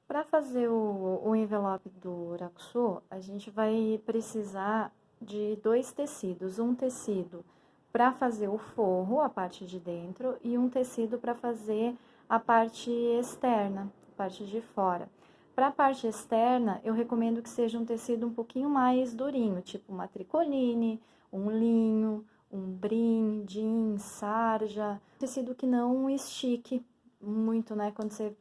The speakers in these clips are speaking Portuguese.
Para fazer o envelope do Urakusu, a gente vai precisar de dois tecidos. Um tecido para fazer o forro, a parte de dentro, e um tecido para fazer a parte externa, a parte de fora. Para a parte externa, eu recomendo que seja um tecido um pouquinho mais durinho, tipo uma tricoline, um linho, um brim, jeans, sarja. Tecido que não estique muito, né? Quando você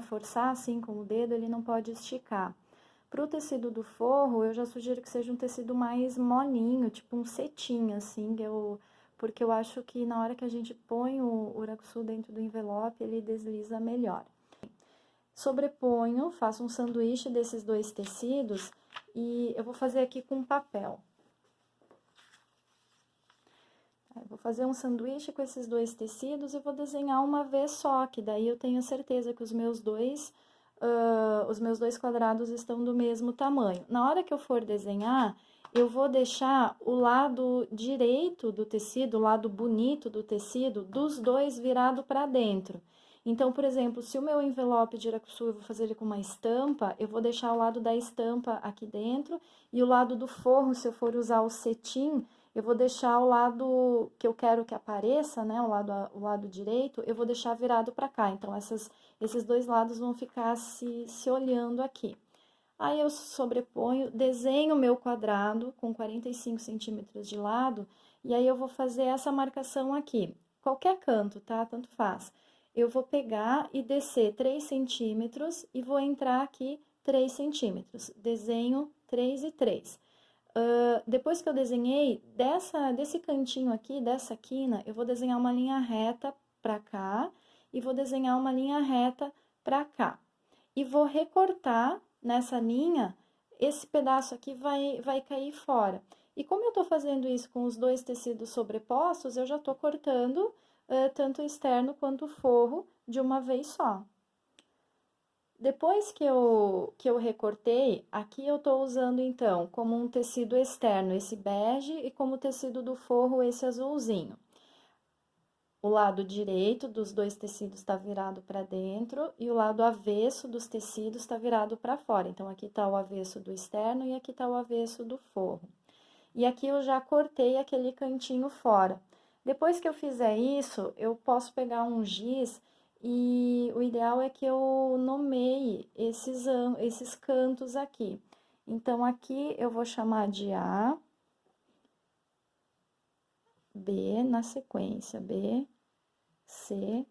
forçar assim com o dedo, ele não pode esticar. Para o tecido do forro, eu já sugiro que seja um tecido mais molinho, tipo um cetim, assim, porque eu acho que na hora que a gente põe o Urakusu dentro do envelope, ele desliza melhor. Sobreponho, faço um sanduíche desses dois tecidos e eu vou fazer aqui com papel. Eu vou fazer um sanduíche com esses dois tecidos e vou desenhar uma vez só, que daí eu tenho certeza que os meus dois quadrados estão do mesmo tamanho. Na hora que eu for desenhar, eu vou deixar o lado direito do tecido, o lado bonito do tecido, dos dois virado para dentro. Então, por exemplo, se o meu envelope de Irakusu eu vou fazer ele com uma estampa, eu vou deixar o lado da estampa aqui dentro e o lado do forro, se eu for usar o cetim, eu vou deixar o lado que eu quero que apareça, né, o lado direito, eu vou deixar virado para cá. Então, esses dois lados vão ficar se olhando aqui. Aí, eu sobreponho, desenho o meu quadrado com 45 centímetros de lado, e aí eu vou fazer essa marcação aqui. Qualquer canto, tá? Tanto faz. Eu vou pegar e descer 3 centímetros e vou entrar aqui 3 centímetros. Desenho 3 e 3. Depois que eu desenhei, desse cantinho aqui, dessa quina, eu vou desenhar uma linha reta pra cá e vou desenhar uma linha reta pra cá. E vou recortar nessa linha, esse pedaço aqui vai cair fora. E como eu tô fazendo isso com os dois tecidos sobrepostos, eu já tô cortando tanto o externo quanto o forro de uma vez só. Depois que eu recortei, aqui eu tô usando, então, como um tecido externo, esse bege, e como tecido do forro, esse azulzinho. O lado direito dos dois tecidos tá virado para dentro, e o lado avesso dos tecidos tá virado para fora. Então, aqui tá o avesso do externo e aqui tá o avesso do forro. E aqui eu já cortei aquele cantinho fora. Depois que eu fizer isso, eu posso pegar um giz e o ideal é que eu nomeie esses cantos aqui. Então, aqui eu vou chamar de A, B na sequência, B, C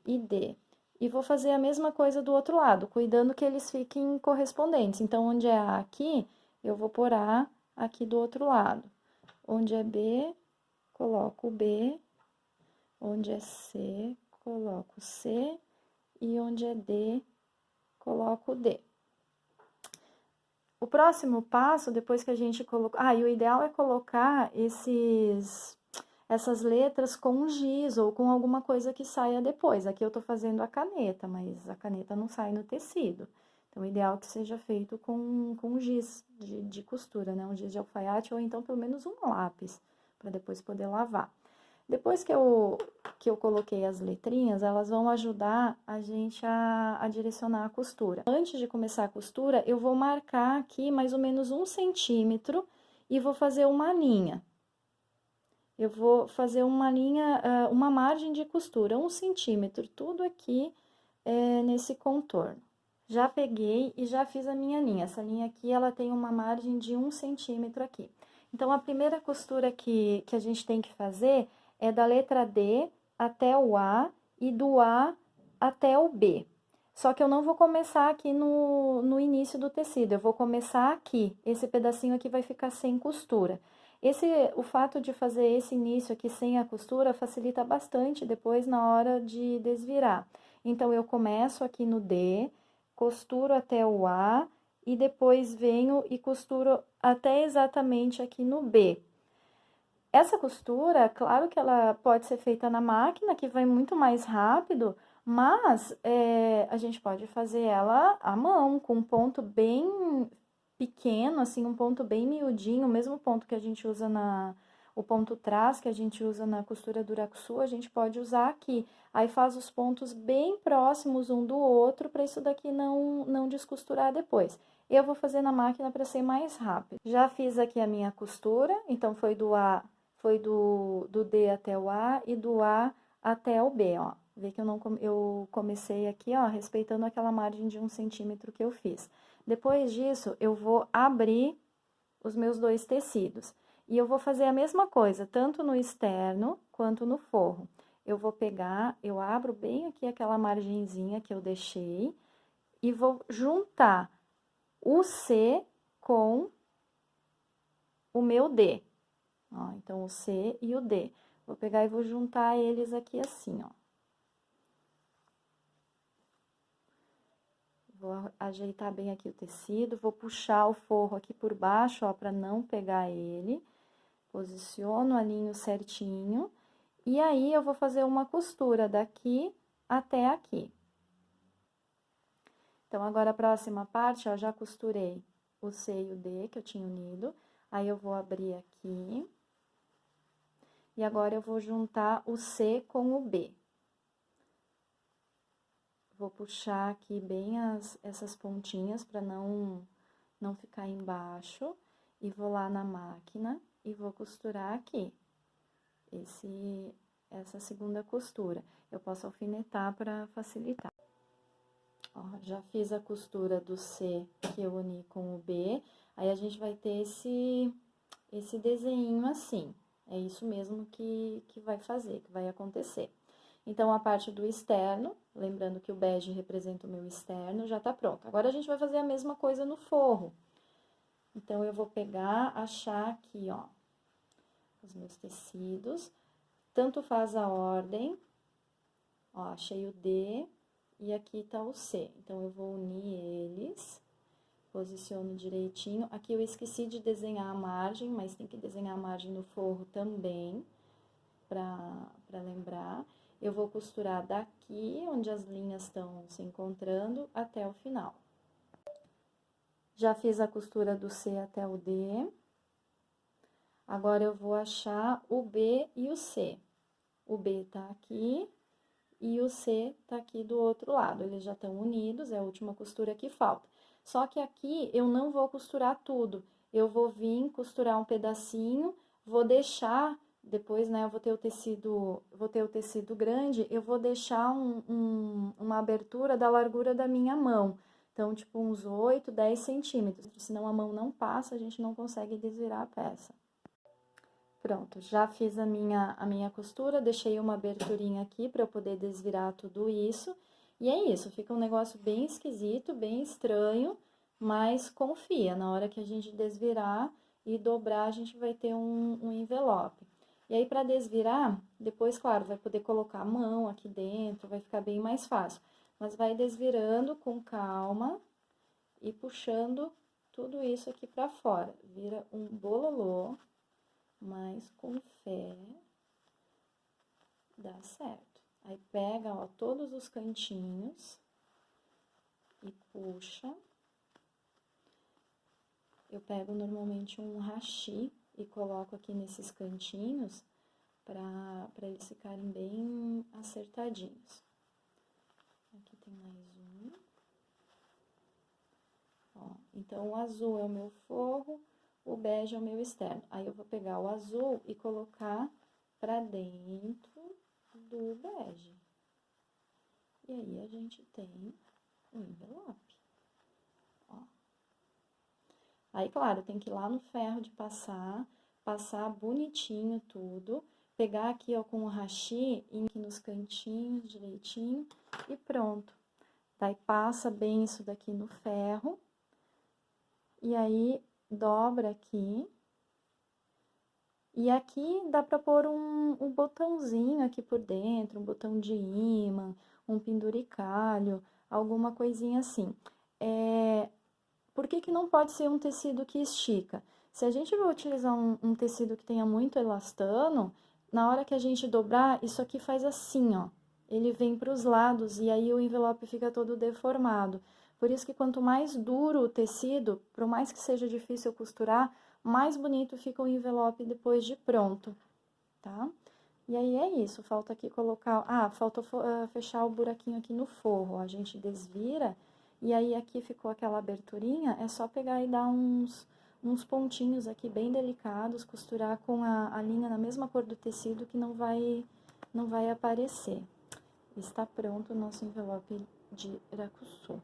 e D. E vou fazer a mesma coisa do outro lado, cuidando que eles fiquem correspondentes. Então, onde é A aqui, eu vou pôr A aqui do outro lado. Onde é B, coloco B, onde é C, coloco C, e onde é D, coloco D. O próximo passo, depois que a gente colocar... e o ideal é colocar essas letras com giz ou com alguma coisa que saia depois. Aqui eu tô fazendo a caneta, mas a caneta não sai no tecido. Então, o ideal é que seja feito com giz de costura, né? Um giz de alfaiate ou então pelo menos um lápis, para depois poder lavar. Depois que eu coloquei as letrinhas, elas vão ajudar a gente a direcionar a costura. Antes de começar a costura, eu vou marcar aqui mais ou menos 1 centímetro e vou fazer uma linha. Eu vou fazer uma linha, uma margem de costura, 1 centímetro, tudo aqui nesse contorno. Já peguei e já fiz a minha linha. Essa linha aqui, ela tem uma margem de 1 centímetro aqui. Então, a primeira costura que a gente tem que fazer é da letra D até o A e do A até o B. Só que eu não vou começar aqui no início do tecido, eu vou começar aqui. Esse pedacinho aqui vai ficar sem costura. O fato de fazer esse início aqui sem a costura facilita bastante depois na hora de desvirar. Então, eu começo aqui no D, costuro até o A e depois venho e costuro até exatamente aqui no B. Essa costura, claro que ela pode ser feita na máquina, que vai muito mais rápido, mas a gente pode fazer ela à mão, com um ponto bem pequeno, assim, um ponto bem miudinho, o mesmo ponto que a gente usa o ponto trás que a gente usa na costura do Urakusu, a gente pode usar aqui. Aí faz os pontos bem próximos um do outro, para isso daqui não descosturar depois. Eu vou fazer na máquina para ser mais rápido. Já fiz aqui a minha costura, então foi do D até o A e do A até o B, ó. Vê que eu comecei aqui, ó, respeitando aquela margem de 1 centímetro que eu fiz. Depois disso, eu vou abrir os meus dois tecidos. E eu vou fazer a mesma coisa, tanto no externo quanto no forro. Eu vou pegar, eu abro bem aqui aquela margenzinha que eu deixei e vou juntar o C com o meu D. Ó, então, o C e o D. Vou pegar e vou juntar eles aqui assim, ó. Vou ajeitar bem aqui o tecido, vou puxar o forro aqui por baixo, ó, pra não pegar ele. Posiciono, alinho certinho. E aí, eu vou fazer uma costura daqui até aqui. Então, agora, a próxima parte, ó, já costurei o C e o D, que eu tinha unido. Aí, eu vou abrir aqui. E agora, eu vou juntar o C com o B. Vou puxar aqui bem essas pontinhas para não ficar embaixo. E vou lá na máquina e vou costurar aqui. Essa segunda costura. Eu posso alfinetar para facilitar. Ó, já fiz a costura do C que eu uni com o B. Aí, a gente vai ter esse desenho assim. É isso mesmo que vai fazer, que vai acontecer. Então, a parte do externo, lembrando que o bege representa o meu externo, já tá pronto. Agora, a gente vai fazer a mesma coisa no forro. Então, eu vou pegar, achar aqui, ó, os meus tecidos. Tanto faz a ordem, ó, achei o D e aqui tá o C. Então, eu vou unir eles, posiciono direitinho. Aqui eu esqueci de desenhar a margem, mas tem que desenhar a margem no forro também, pra lembrar. Eu vou costurar daqui, onde as linhas estão se encontrando, até o final. Já fiz a costura do C até o D. Agora, eu vou achar o B e o C. O B tá aqui e o C tá aqui do outro lado. Eles já estão unidos, é a última costura que falta. Só que aqui, eu não vou costurar tudo. Eu vou vir costurar um pedacinho, vou deixar... Depois, né, eu vou ter o tecido grande, eu vou deixar uma abertura da largura da minha mão. Então, tipo, uns 8, 10 centímetros, senão a mão não passa, a gente não consegue desvirar a peça. Pronto, já fiz a minha costura, deixei uma aberturinha aqui para eu poder desvirar tudo isso. E é isso, fica um negócio bem esquisito, bem estranho, mas confia, na hora que a gente desvirar e dobrar, a gente vai ter um envelope. E aí, para desvirar, depois, claro, vai poder colocar a mão aqui dentro, vai ficar bem mais fácil. Mas vai desvirando com calma e puxando tudo isso aqui pra fora. Vira um bololô, mas com fé dá certo. Aí, pega, ó, todos os cantinhos e puxa. Eu pego normalmente um hashi e coloco aqui nesses cantinhos para eles ficarem bem acertadinhos. Aqui tem mais um. Ó, então, o azul é o meu forro, o bege é o meu externo. Aí, eu vou pegar o azul e colocar pra dentro do bege. E aí, a gente tem um envelope. Ó. Aí, claro, tem que ir lá no ferro de passar bonitinho tudo, pegar aqui, ó, com o hashi, ir aqui nos cantinhos direitinho e pronto. Daí, passa bem isso daqui no ferro, e aí, dobra aqui. E aqui dá pra pôr um botãozinho aqui por dentro, um botão de ímã, um penduricalho, alguma coisinha assim. Por que que não pode ser um tecido que estica? Se a gente vai utilizar um tecido que tenha muito elastano, na hora que a gente dobrar, isso aqui faz assim, ó. Ele vem para os lados e aí o envelope fica todo deformado. Por isso que quanto mais duro o tecido, por mais que seja difícil costurar, mais bonito fica o envelope depois de pronto, tá? E aí é isso, falta aqui colocar... falta fechar o buraquinho aqui no forro, a gente desvira, e aí aqui ficou aquela aberturinha, é só pegar e dar uns pontinhos aqui bem delicados, costurar com a linha na mesma cor do tecido que não vai aparecer. Está pronto o nosso envelope de Irakuçu.